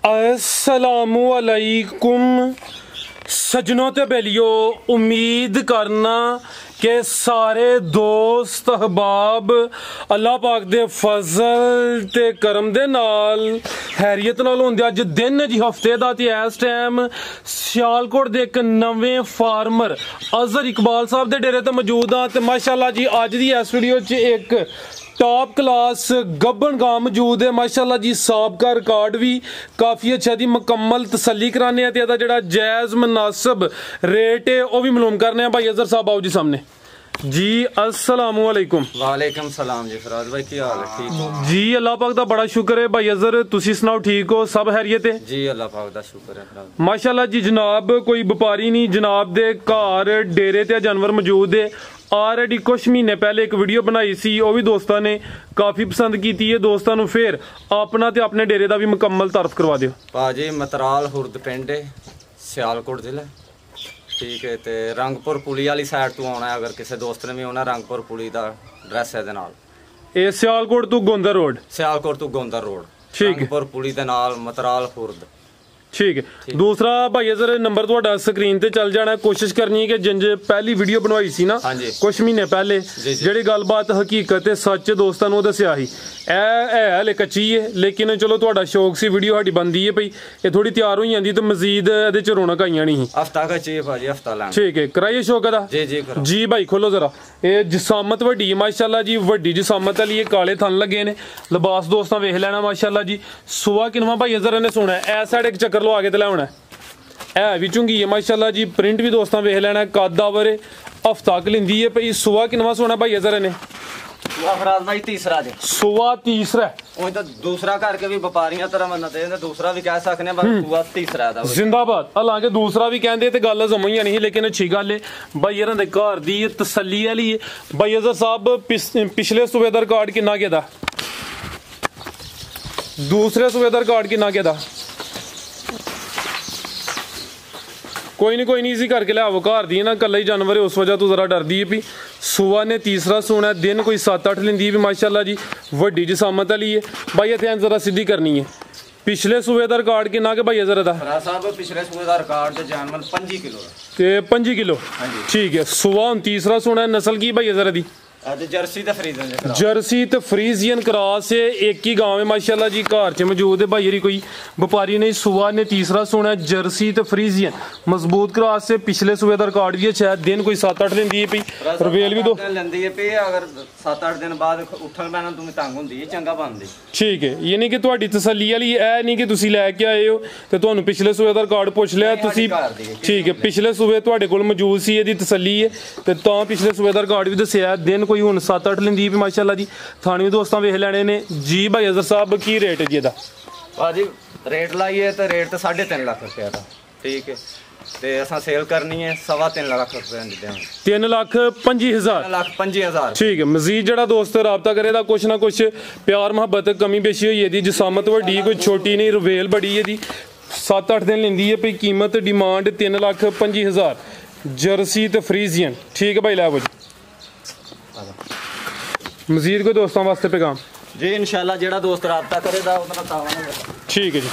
अस्सलामुअलैकुम सजनों ते बेलियो, उम्मीद करना कि सारे दोस्त अहबाब अल्लाह पाक दे फजल ते करम दे नाल हैरियत नाल होंदे। अज दिन जी हफ्ते दा ते इस टाइम सियालकोट दे एक नवे फार्मर अजहर इकबाल साहब दे डेरे ते मौजूद हाँ। ते माशाल्लाह जी अज दी इस वीडियो च एक टॉप क्लास गब्बन गां मौजूद है। माशाल्लाह जी साहब का रिकॉर्ड भी काफ़ी अच्छा दी मुकम्मल तसल्ली कराने ते एदा जेड़ा जायज़ मुनासिब रेट है वह भी मालूम करने। भाई अजहर साहब आओ जी सामने जी। अस्सलामु अलैकुम। वालेकुम सलाम जी फराज भाई, की हाल है? ठीक जी, अल्लाह पाक दा बड़ा शुक्र है। भाई अजहर तुसी सुनाओ, ठीक हो? सब खैरियत है जी, अल्लाह पाक दा शुक्र है फराज। माशाल्लाह जी जनाब कोई व्यापारी नहीं, जनाब दे घर डेरे ते जानवर मौजूद है। ऑलरेडी कुछ महीने पहले एक वीडियो बनाई सी, वो भी दोस्तों ने काफ़ी पसंद की है। दोस्तों को फिर अपना ते अपने डेरे का भी मुकम्मल तारफ करवा दियो। भाजी मतराल हुरद पिंड है, सियालकोट जिला, ठीक है। तो रंगपुर पुली वाली साइड तो आना है, अगर किसी दोस्त ने भी आना रंगपुर पुली का एड्रैस है। ये सियालकोट तो गोंदर रोड, सियालकोट तो गोंदर रोड, ठीक है। रंगपुर पुली के नाल मतराल हुरद, ठीक है। दूसरा भाई अजहर नंबर तो स्क्रीन ते चल जाना। कोशिश करनी है कि जिंज पहली वीडियो बनवाई सी ना कुछ महीने पहले, जी गलबात हकीकत सच दोस्तों को दसिया ही है हले कच्ची है, लेकिन चलो तुहाडा शौक सी वीडियो साडी बनदी है पई, ये थोड़ी तैयार हो जाती तो मजीद इहदे च रौनक आई जानी ही। हफ्ता का चाहिए भाजी, हफ्ता लाना, ठीक है। कराइए शौक दा जी जी करो जी। भाई खोलो जरा, ये जिसामत वड्डी है माशाल्लाह जी, वड्डी जिसामत वाली ये काले थन लगे ने। लिबास दोस्तां वेख लेना माशाल्लाह जी। सुआ किनवा भाई अजहर ने सोना है, ऐ साइड एक चक्कर लवा के ते लाउणा है भी चुंगी है माशाल्लाह जी। प्रिंट भी दोस्तों वेख लेना, कद आवर हफ्ता क लिंदी है पई। सुआ किनवा सोना भाई अजहर ने? भाई तीसरा जे सुआ तीसरा वो तो दूसरा करके भी व्यापारियां तरह मनते हैं, दूसरा भी कह सकने हैं, बस सुआ तीसरा दा जिंदाबाद। हालांकि दूसरा भी कहते ते गल समझ नहीं, लेकिन अच्छी गल है भाई अजहर दे घर दी तसल्ली वाली है। भाई अजहर साहब पिछले सूबे दा रिकॉर्ड किन्ना गेदा, दूसरे सूबे दा रिकॉर्ड किन्ना गेदा? कोई नहीं इसी करके लियावो, घर दी ना कल ही जानवर है, उस वजह तो जरा डरदी है भी। सुआ ने तीसरा सोना है, दिन कोई 7-8 लिंदी भी माशाल्लाह जी, वड्डी जिसामत वाली है। भाई इत्थे जरा सीधी करनी है। पिछले सूबे का रिकॉर्ड किन्ना के भाई अजहर दा? पिछले सूबे का रिकॉर्ड जानवर 25 किलो ते 25 किलो, ठीक है। सुआ हुण तीसरा सोना है। नस्ल की भाई अजहर दी? जर्सी ते फ्रीजियन क्रॉस है, एक ही गांव है माशाल्लाह जी, घर च मौजूद है। भाई कोई व्यापारी नहीं। सुआ ने तीसरा सोना है, जर्सी ते फ्रीजियन मजबूत क्रॉस से। पिछले सूबे का रिकॉर्ड भी अच्छा है, दिन कोई 7-8 लेंदी है पई, रवेल भी दो लेंदी है पई। अगर 7-8 दिन बाद उठन बैठन तुम तंग होंदी है, चंगा बनदी, ठीक है। ये नहीं कि तुहाडी तसल्ली वाली है, नहीं कि तुसी लैके आए हो ते तुहानू पिछले सूबे का रिकॉर्ड पुछ लिया तुसी, ठीक है। पिछले सूबे तुहाडे कोल मौजूद सी, इहदी तसल्ली है ते तां पिछले सूबे का रिकॉर्ड भी दस्सिया। दिन कोई हुण 7-8 लिंदी भी माशाल्लाह जी। थाने दोस्तों वेख लेने ने जी। भाई अजहर साहब की रेट है जी एदा? भाजी रेट लाइए तो रेट तो 3.5 लाख रुपया था, ठीक है। ते असां सेल करनी है 3.25 लाख रुपये दी देंगे, 3,25,000, ठीक है। मजीद जड़ा दोस्त रबता करे कुछ ना कुछ प्यार मुहब्बत कमी बेशी हुई है। जिसामत वड्डी कोई छोटी नहीं, रवेल बड़ी है। 7-8 दिन लेंदी है पई। कीमत डिमांड 3,25,000, जर्सी तो फ्रीजियन, ठीक है भाई। लै जी मजीद कोई दोस्तों वास्ते पैगाम? जी इंशाल्लाह जेड़ा दोस्त रबता करेगा, ठीक है जी।